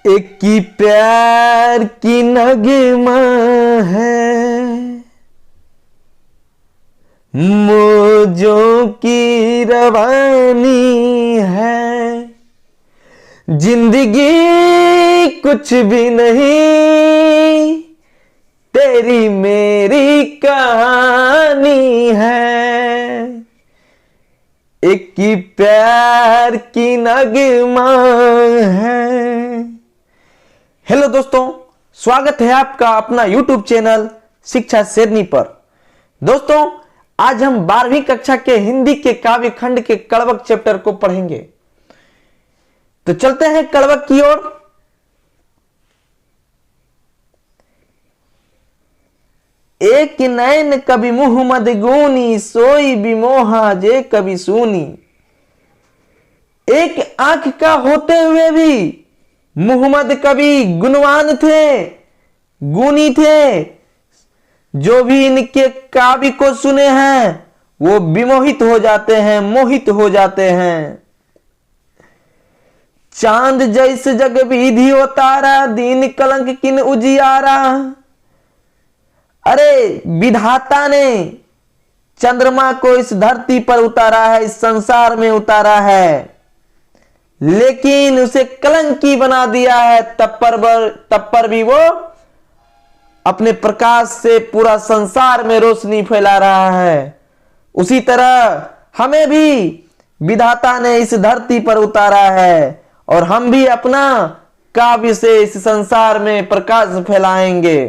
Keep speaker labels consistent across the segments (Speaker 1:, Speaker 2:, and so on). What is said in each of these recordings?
Speaker 1: एक की प्यार की नगमा है, मौजों की रवानी है, जिंदगी कुछ भी नहीं, तेरी मेरी कहानी है। एक की प्यार की नगमा है। हेलो दोस्तों, स्वागत है आपका अपना YouTube चैनल शिक्षा शेरनी पर। दोस्तों, आज हम 12वीं कक्षा के हिंदी के काव्य खंड के कड़वक चैप्टर को पढ़ेंगे। तो चलते हैं कड़वक की ओर। एक नैन कभी मुँह मद गूनी, सोई बिमोहा जे कभी सूनी। एक आंख का होते हुए भी मुहम्मद कवि गुणवान थे, गुणी थे। जो भी इनके काव्य को सुने हैं वो विमोहित हो जाते हैं, मोहित हो जाते हैं। चांद जैसे जग विधि उतारा, दीन कलंक किन उजियारा। अरे विधाता ने चंद्रमा को इस धरती पर उतारा है, इस संसार में उतारा है, लेकिन उसे कलंकी बना दिया है। तब पर भी वो अपने प्रकाश से पूरा संसार में रोशनी फैला रहा है। उसी तरह हमें भी विधाता ने इस धरती पर उतारा है और हम भी अपना काव्य से इस संसार में प्रकाश फैलाएंगे।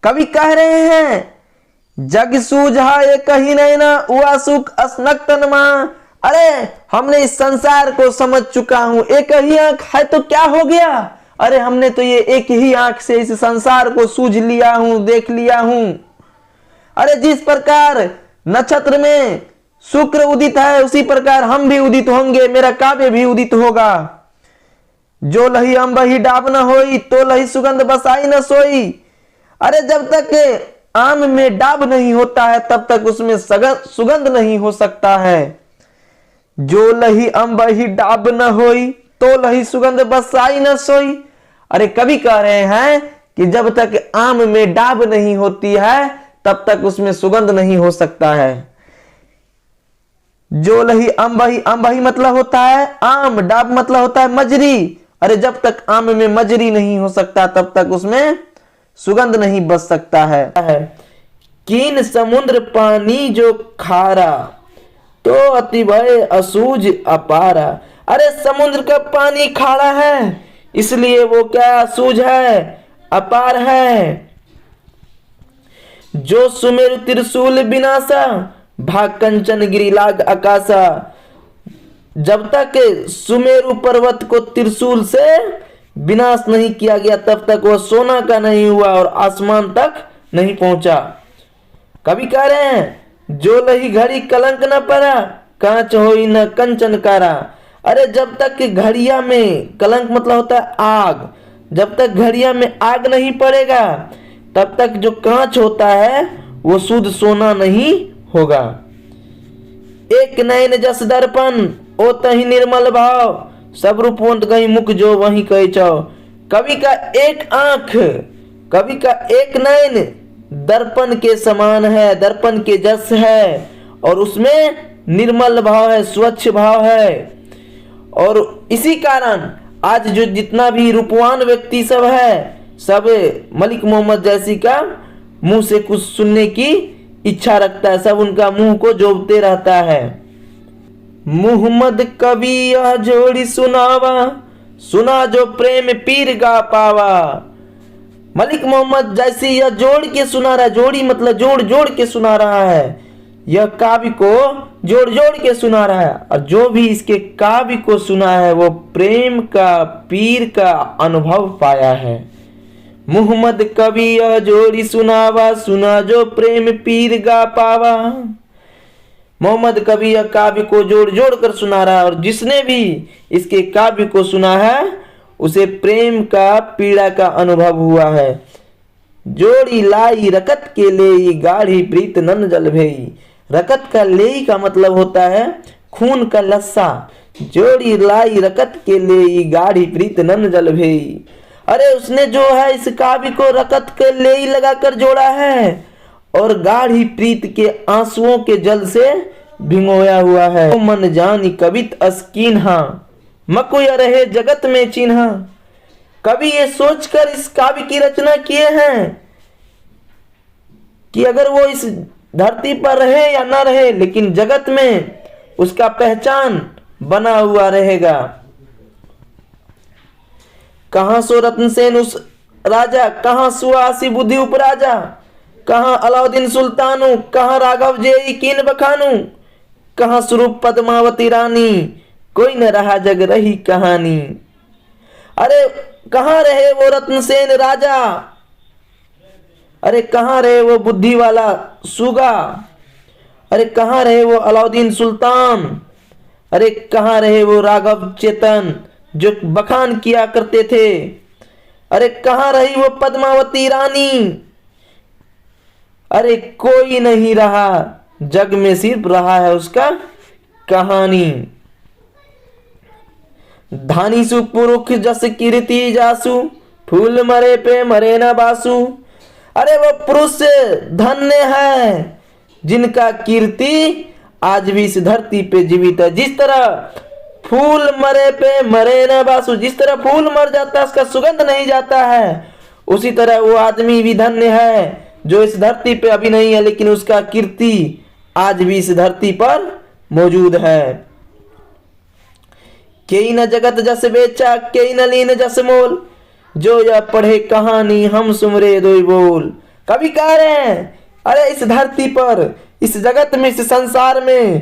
Speaker 1: कवि कह रहे हैं, जग सूझा ये कहीं नहीं ना, हुआ सुख असनक तनमा। अरे हमने इस संसार को समझ चुका हूं, एक ही आंख है तो क्या हो गया। अरे हमने तो ये एक ही आंख से इस संसार को सूझ लिया हूं, देख लिया हूं। अरे जिस प्रकार नक्षत्र में शुक्र उदित है, उसी प्रकार हम भी उदित होंगे, मेरा काव्य भी उदित होगा। जो लही अंबही डाब न होई, तो लही सुगंध बसाई न सोई। अरे जब तक आम में डाब नहीं होता है तब तक उसमें सुगंध नहीं हो सकता है। जो लही अंबही डाब न होई, तो लही सुगंध बसाई न सोई। अरे कवि कह रहे हैं कि जब तक आम में डाब नहीं होती है तब तक उसमें सुगंध नहीं हो सकता है। जो लही अंबही, अंबही मतलब होता है आम, डाब मतलब होता है मजरी। अरे जब तक आम में मजरी नहीं हो सकता तब तक उसमें सुगंध नहीं बच सकता है। कीन समुद्र पानी जो खारा, तो अति भय असूझ अपारा। अरे समुद्र का पानी खारा है, इसलिए वो क्या असूझ है, अपार है। जो सुमेरु त्रिशूल विनाशा, भाग कंचन गिरिलाग आकाशा। जब तक सुमेरु पर्वत को त्रिशूल से विनाश नहीं किया गया तब तक वो सोना का नहीं हुआ और आसमान तक नहीं पहुंचा। कवि कह रहे हैं, जो लही घड़ी कलंक न पड़ा, कांच होई न कंचन कारा। अरे जब तक घड़िया में, कलंक मतलब होता है आग, जब तक घड़िया में आग नहीं पड़ेगा तब तक जो कांच होता है वो शुद्ध सोना नहीं होगा। एक नयन जस दर्पण, ओ तही निर्मल भाव, सब रूपवंत गई मुख जो वही कही चाओ। कवि का एक आंख, कवि का एक नयन दर्पण के समान है, दर्पण के जस है, और उसमें निर्मल भाव है, स्वच्छ भाव है। और इसी कारण आज जो जितना भी रूपवान व्यक्ति सब है, सब मलिक मोहम्मद जैसी का मुंह से कुछ सुनने की इच्छा रखता है, सब उनका मुंह को जोबते रहता है। मुहम्मद कवि यह जोड़ी सुनावा, सुना जो प्रेम पीर गा पावा। मलिक मोहम्मद जैसी यह जोड़ के सुना रहा है, जोड़ी मतलब जोड़ जोड़ के सुना रहा है, यह काव्य को जोड़ जोड़ के सुना रहा है। और जो भी इसके काव्य को सुना है वो प्रेम का, पीर का अनुभव पाया है। मुहम्मद कवि यह जोड़ी सुनावा, सुना जो प्रेम पीर गा पावा। मोहम्मद कवि यह काव्य को जोड़ जोड़ कर सुना रहा है और जिसने भी इसके काव्य को सुना है उसे प्रेम का, पीड़ा का अनुभव हुआ है। जोड़ी लाई रकत के लेई, गाढ़ी प्रीत नन जल भई। रकत का लेई का मतलब होता है खून का लस्सा। जोड़ी लाई रकत के ले गाढ़ी प्रीत नन जल भई। अरे उसने जो है इस काव्य को रकत के ले ही लगाकर जोड़ा है और गाढ़ी प्रीत के आंसुओं के जल से भिगोया हुआ है। तो मन जानी कवित अस्कीन्हा मकुय रहे जगत में चिन्हा। कवि ये सोचकर इस काव्य की रचना किए हैं कि अगर वो इस धरती पर रहे या ना रहे, लेकिन जगत में उसका पहचान बना हुआ रहेगा। कहां सो रत्नसेन उस राजा, कहां सुआसी बुद्धि उपराजा, कहां अलाउद्दीन सुल्तानु, कहां राघव जेई कीन बखानु, कहां स्वरूप पद्मावती रानी, कोई न रहा जग रही कहानी। अरे कहां रहे वो रत्नसेन राजा, अरे कहां रहे वो बुद्धि वाला सुगा, अरे कहां रहे वो अलाउद्दीन सुल्तान, अरे कहां रहे वो राघव चेतन जो बखान किया करते थे, अरे कहां रही वो पद्मावती रानी। अरे कोई नहीं रहा, जग में सिर्फ रहा है उसका कहानी। धानी सुपुरुष जस कीर्ति जासु, फूल मरे पे मरे न बासु। अरे वो पुरुष धन्य है जिनका कीर्ति आज भी इस धरती पे जीवित है। जिस तरह फूल मरे पे मरे न बासु, जिस तरह फूल मर जाता है उसका सुगंध नहीं जाता है, उसी तरह वो आदमी भी धन्य है जो इस धरती पे अभी नहीं है, लेकिन उसका कीर्ति आज भी इस धरती पर मौजूद है। केई न जगत जस बेचा, केई न लीन जस मोल, जो यह पढ़े कहानी हम सुमरे दो बोल। कवि कह रहे हैं अरे इस धरती पर, इस जगत में, इस संसार में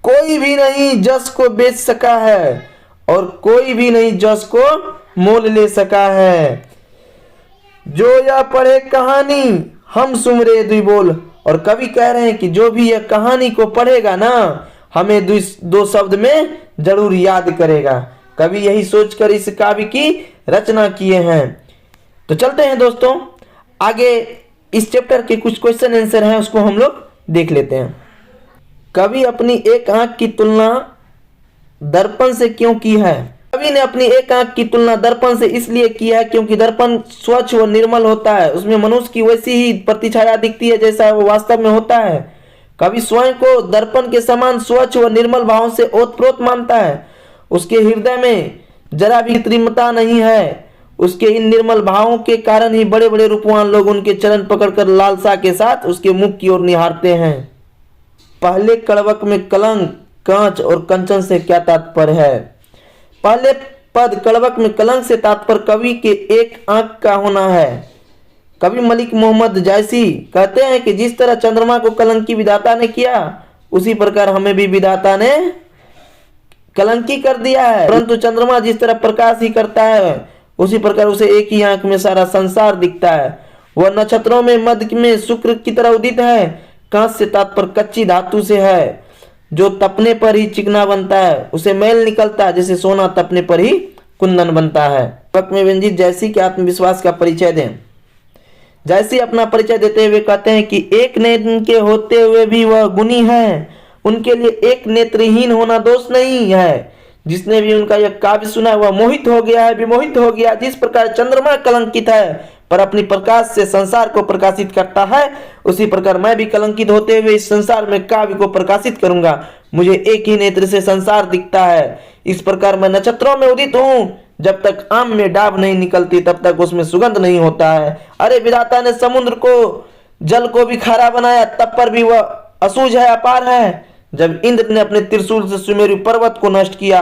Speaker 1: कोई भी नहीं जस को बेच सका है और कोई भी नहीं जस को मोल ले सका है। जो यह पढ़े कहानी हम सुमरे दो बोल। और कवि कह रहे हैं कि जो भी यह कहानी को पढ़ेगा ना, हमें दो शब्द में जरूर याद करेगा। कवि यही सोचकर इस काव्य की रचना किए हैं। तो चलते हैं दोस्तों आगे, इस चैप्टर के कुछ क्वेश्चन आंसर हैं उसको हम लोग देख लेते हैं। कवि अपनी एक आंख की तुलना दर्पण से क्यों की है? कवि ने अपनी एक आंख की तुलना दर्पण से इसलिए की है क्योंकि दर्पण स्वच्छ व निर्मल होता है, उसमें मनुष्य की वैसी ही प्रतिछाया दिखती है जैसा वो वास्तव में होता है। कवि स्वयं को दर्पण के समान स्वच्छ व निर्मल भावों से ओतप्रोत मानता है। उसके हृदय में जरा भी कृत्रिमता नहीं है। उसके इन निर्मल भावों के कारण ही बड़े बड़े रूपवान लोग उनके चरण पकड़कर लालसा के साथ उसके मुख की ओर निहारते हैं। पहले कड़वक में कलंक, कांच और कंचन से क्या तात्पर्य है? पहले पद कड़वक में कलंक से तात्पर्य कवि के एक आंख का होना है। कवि मलिक मोहम्मद जायसी कहते हैं कि जिस तरह चंद्रमा को कलंकी विधाता ने किया, उसी प्रकार हमें भी विधाता ने कलंकी कर दिया है। परंतु चंद्रमा जिस तरह प्रकाश ही करता है, उसी प्रकार उसे एक ही आंख में सारा संसार दिखता है। वह नक्षत्रों में मध्य में शुक्र की तरह उदित है। कांच से तात्पर्य कच्ची धातु से है जो तपने पर ही चिकना बनता है, उसे मैल निकलता है, जैसे सोना तपने पर ही कुंदन बनता है। वक्त में व्यंजित जैसी के आत्मविश्वास का परिचय दें। जैसी अपना परिचय देते हुए कहते हैं कि एक नेत्र के होते हुए भी वह गुणी है, उनके लिए एक नेत्रहीन होना दोष नहीं है। जिसने भी उनका यह काव्य सुना वह मोहित हो गया है, विमोहित हो गया। जिस प्रकार चंद्रमा कलंकित है पर अपनी प्रकाश से संसार को प्रकाशित करता है, उसी प्रकार मैं भी कलंकित होते हुए इस संसार में काव्य को प्रकाशित करूंगा। मुझे एक ही नेत्र से संसार दिखता है। इस प्रकार मैं नक्षत्रों में उदित हूँ। जब तक आम में डाब नहीं निकलती तब तक उसमें सुगंध नहीं होता है। अरे विधाता ने समुद्र को, जल को भी खारा बनाया, तब पर भी वह असूझ है, अपार है। जब इंद्र ने अपने त्रिशूल से सुमेरु पर्वत को नष्ट किया,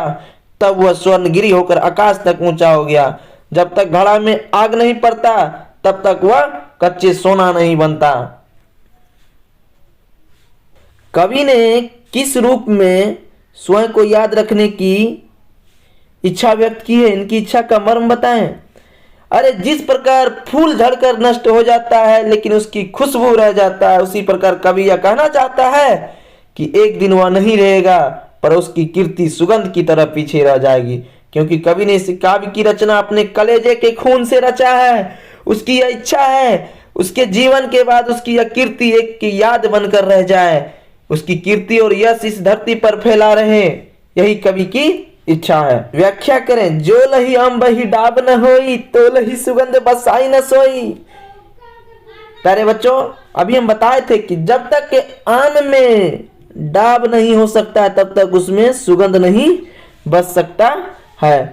Speaker 1: तब वह स्वर्णगिरी होकर आकाश तक ऊंचा हो गया। जब तक घड़ा में आग नहीं पड़ता तब तक वह कच्चे सोना नहीं बनता। कवि ने किस रूप में स्वयं को याद रखने की इच्छा व्यक्त की है? इनकी इच्छा का मर्म बताएं। अरे जिस प्रकार फूल झड़कर नष्ट हो जाता है लेकिन उसकी खुशबू रह जाता है, उसी प्रकार कवि यह कहना चाहता है कि एक दिन वह नहीं रहेगा पर उसकी कीर्ति सुगंध की तरह पीछे रह जाएगी। क्योंकि कवि ने इस काव्य की रचना अपने कलेजे के खून से रचा है। उसकी यह इच्छा है उसके जीवन के बाद उसकी यह कीर्ति एक की याद बनकर रह जाए, उसकी कीर्ति और यश इस धरती पर फैला रहे। यही कवि की इच्छा है। व्याख्या करें। जो लही अम्ब ही डाब न होई, तो लही सुगंध बसाई न सोई। प्यारे बच्चों, अभी हम बताए थे कि जब तक के आम में डाब नहीं हो सकता है तब तक उसमें सुगंध नहीं बच सकता है।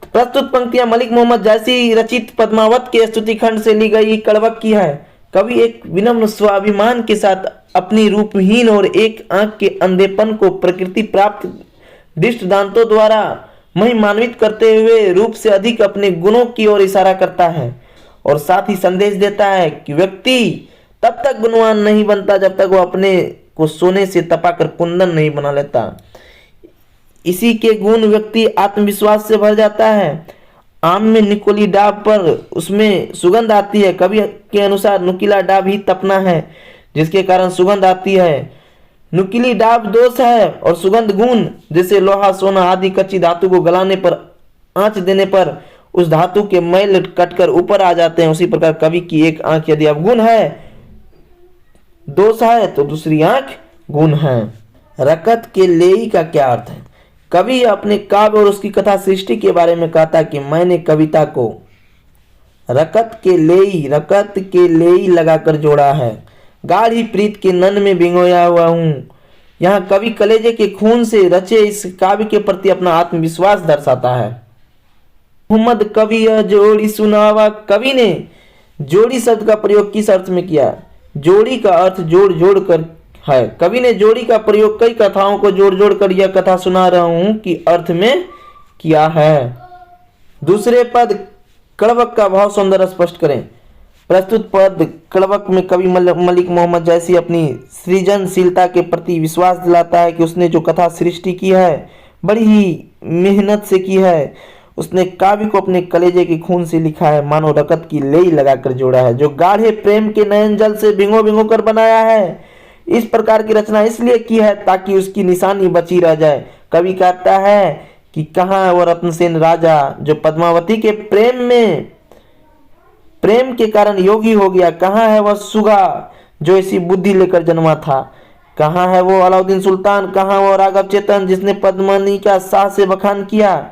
Speaker 1: प्रस्तुत पंक्तियां मलिक मोहम्मद जैसी रचित पद्मावत के स्तुति खंड से ली गई कड़वक की है। कवि एक विनम्र स्वाभिमान के साथ अपनी रूपहीन और एक आंख के अंधेपन को प्रकृति प्राप्त दृष्ट दांतों द्वारा महिमान्वित करते हुए रूप से अधिक अपने गुणों की ओर इशारा करता है और साथ ही संदेश देता है कि व्यक्ति तब तक गुणवान नहीं बनता जब तक वो अपने को सोने से तपाकर कुंदन नहीं बना लेता। इसी के गुण व्यक्ति आत्मविश्वास से भर जाता है। आम में निकोली डाब पर उसमें सुगंध आती है। कवि के अनुसार नुकीला डाब ही तपना है जिसके कारण सुगंध आती है। नुकीली डाब दोष है और सुगंध गुण। जैसे लोहा, सोना आदि कच्ची धातु को गलाने पर, आंच देने पर उस धातु के मैल कटकर ऊपर आ जाते हैं, उसी प्रकार कवि की एक आंख यदि अवगुण है, दोष है, तो दूसरी आंख गुण है। रकत के लेई का क्या अर्थ है? कवि अपने काव्य और उसकी कथा सृष्टि के बारे में कहता कि मैंने कविता को रकत के लेई लगाकर जोड़ा है, गाढ़ी प्रीत के नन में भिगोया हुआ हूं। यहाँ कवि कलेजे के खून से रचे इस काव्य के प्रति अपना आत्मविश्वास दर्शाता है। मोहम्मद कवि जोड़ी सुनावा। कवि ने जोड़ी शब्द का प्रयोग किस अर्थ में किया? जोड़ी का अर्थ जोड़ जोड़ कर है। कवि ने जोड़ी का प्रयोग कई कथाओं को जोड़ जोड़ कर यह कथा सुना रहा हूं कि अर्थ में किया है। दूसरे पद कड़वक का भाव सौंदर्य स्पष्ट करें। प्रस्तुत पद कड़वक में कवि मलिक मोहम्मद जैसी अपनी सृजनशीलता के प्रति विश्वास दिलाता है कि उसने जो कथा सृष्टि की है बड़ी ही मेहनत से की है। उसने काव्य को अपने कलेजे के खून से लिखा है, मानो रकत की लेई लगाकर जोड़ा है, जो गाढ़े प्रेम के नयन जल से भिगो भिगो कर बनाया है। इस प्रकार की रचना इसलिए की है ताकि उसकी निशानी बची रह जाए। कवि कहता है कि कहाँ है वो रत्नसेन राजा जो पद्मावती के प्रेम के कारण योगी हो गया? कहाँ है वह सुगा जो ऐसी बुद्धि लेकर जन्मा था? कहाँ है वो अलाउद्दीन सुल्तान? कहाँ वो राघव चेतन जिसने पद्मिनी का साह से बखान किया?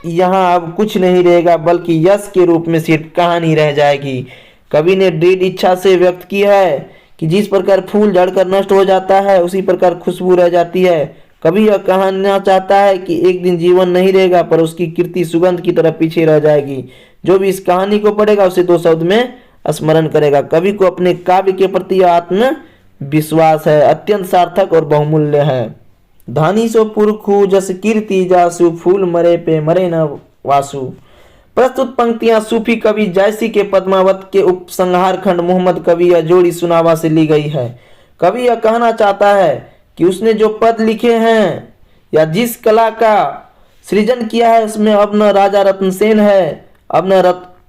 Speaker 1: यहाँ अब कुछ नहीं रहेगा बल्कि यश के रूप में सिर्फ कहानी रह जाएगी। कवि ने दृढ़ इच्छा से व्यक्त की है कि जिस प्रकार फूल झड़कर नष्ट हो जाता है उसी प्रकार खुशबू रह जाती है। कवि यह कहना चाहता है कि एक दिन जीवन नहीं रहेगा पर उसकी कीर्ति सुगंध की तरह पीछे रह जाएगी। जो भी इस कहानी को पढ़ेगा उसे 2 शब्द में स्मरण करेगा। कवि को अपने काव्य के प्रति आत्म विश्वास है, अत्यंत सार्थक और बहुमूल्य है। धानी सो पुरखू जस कीर्ति जासु, फूल मरे पे मरे न वासु। प्रस्तुत पंक्तियां सूफी कवि जैसी के पद्मावत के उपसंहार खंड मोहम्मद कवि या जोड़ी सुनावा से ली गई है। कवि यह कहना चाहता है कि उसने जो पद लिखे हैं या जिस कला का सृजन किया है उसमें अब न राजा रत्नसेन है, अब न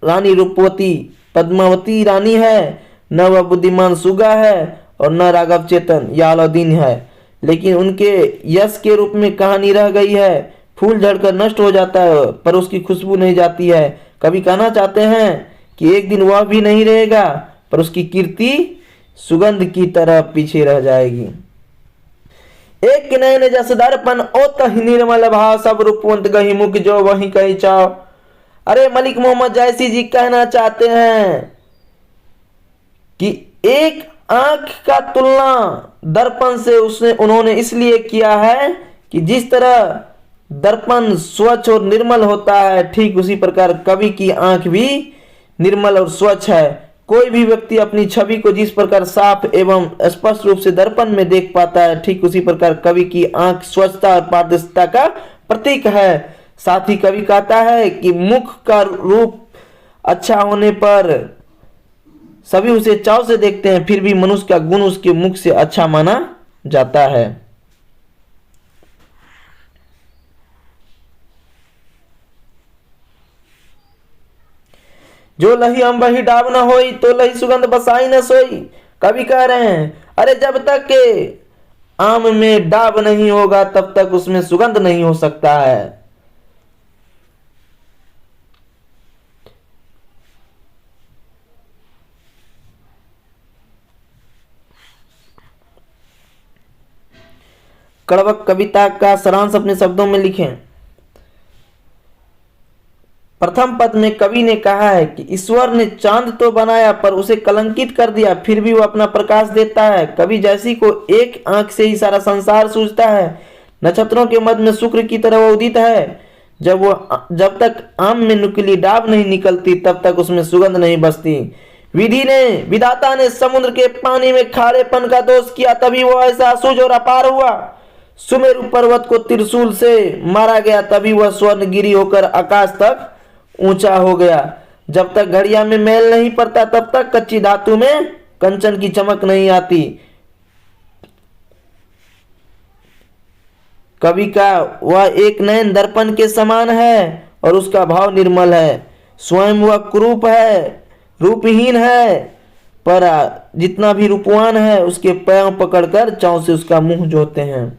Speaker 1: रानी रूपवती पद्मावती रानी है, न वह बुद्धिमान सुगा है और न राघव चेतन या अलाउद्दीन है, लेकिन उनके यश के रूप में कहानी रह गई है। फूल झड़कर नष्ट हो जाता है पर उसकी खुशबू नहीं जाती है। कवि कहना चाहते हैं कि एक दिन वह भी नहीं रहेगा पर उसकी कीर्ति सुगंध की तरह पीछे रह जाएगी। एक नयन जस दर्पण ओत निर्मल भाव, सब रूपवंत गही मुख जो वही कही चाव। अरे मलिक मोहम्मद जैसी जी कहना चाहते हैं कि एक आंख का तुलना दर्पण से उन्होंने इसलिए किया है कि जिस तरह दर्पण स्वच्छ और निर्मल होता है ठीक उसी प्रकार कवि की आंख भी निर्मल और स्वच्छ है। कोई भी व्यक्ति अपनी छवि को जिस प्रकार साफ एवं स्पष्ट रूप से दर्पण में देख पाता है ठीक उसी प्रकार कवि की आंख स्वच्छता और पारदर्शिता का प्रतीक है। साथ ही कवि कहता है कि मुख का रूप अच्छा होने पर सभी उसे चाव से देखते हैं, फिर भी मनुष्य का गुण उसके मुख से अच्छा माना जाता है। जो लही अम्ब ही डाब न होई, तो लही सुगंध बसाई न सोई। कवि कह रहे हैं अरे जब तक के आम में डाब नहीं होगा तब तक उसमें सुगंध नहीं हो सकता है। कड़वक कविता का सारांश अपने शब्दों में लिखें। प्रथम पद में कवि ने कहा है कि ईश्वर ने चांद तो बनाया पर उसे कलंकित कर दिया, फिर भी वो अपना प्रकाश देता है। कवि जैसी को एक आंख से ही सारा संसार सूझता है। नक्षत्रों के मध्य में शुक्र की तरह वो उदित है। जब तक आम में नुकीली डाब नहीं निकलती तब तक उसमें सुगंध नहीं बसती। विधाता ने समुद्र के पानी में खारेपन का दोष किया, तभी वो ऐसा सूझ और अपार हुआ। सुमेरु पर्वत को त्रिशूल से मारा गया, तभी वह स्वर्णगिरी होकर आकाश तक ऊंचा हो गया। जब तक घड़िया में मैल नहीं पड़ता तब तक कच्ची धातु में कंचन की चमक नहीं आती। कवि का वह एक नयन दर्पण के समान है और उसका भाव निर्मल है। स्वयं वह कुरूप है, रूपहीन है, पर जितना भी रूपवान है उसके पैर पकड़कर चाव से उसका मुंह जोते हैं।